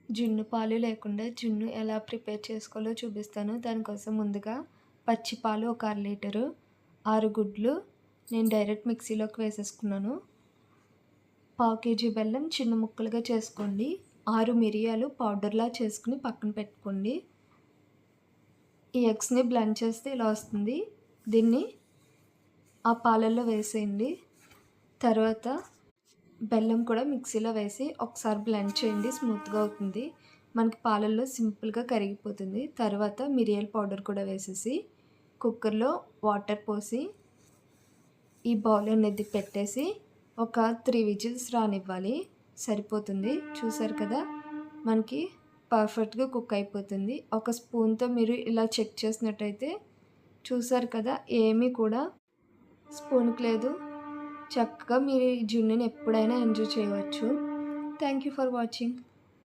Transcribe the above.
జున్ను పాలు లేకుండా జున్ను ఎలా ప్రిపేర్ చేసుకోవాలో చూపిస్తాను. దానికోసం ముందుగా పచ్చి పాలు ఒక అర లీటరు, 6 గుడ్లు నేను డైరెక్ట్ మిక్సీలోకి వేసేసుకున్నాను. పావు కేజీ బెల్లం చిన్న ముక్కలుగా చేసుకోండి. 6 మిరియాలు పౌడర్‌లా చేసుకొని పక్కన పెట్టుకోండి. ఈ ఎగ్స్‌ని బ్లెండ్ చేస్తే ఇలా వస్తుంది. దీన్ని ఆ పాలల్లో వేసేయండి. తర్వాత బెల్లం కూడా మిక్సీలో వేసి ఒకసారి బ్లెండ్ చేయండి. స్మూత్‌గా అవుతుంది. మనకి పాలల్లో సింపుల్‌గా కరిగిపోతుంది. తర్వాత మిరియాల పౌడర్ కూడా వేసేసి కుక్కర్‌లో వాటర్ పోసి ఈ బౌల్ అనేది పెట్టేసి ఒక 3 విజిల్స్ రానివ్వాలి. సరిపోతుంది. చూసారు కదా! మనకి పర్ఫెక్ట్‌గా కుక్ అయిపోతుంది. ఒక స్పూన్‌తో మీరు ఇలా చెక్ చేసినట్టయితే చూసారు కదా! ఏమీ కూడా స్పూన్‌కి లేదు. చక్కగా మీరు ఈ జున్నుని ఎప్పుడైనా ఎంజాయ్ చేయవచ్చు. Thank you for watching.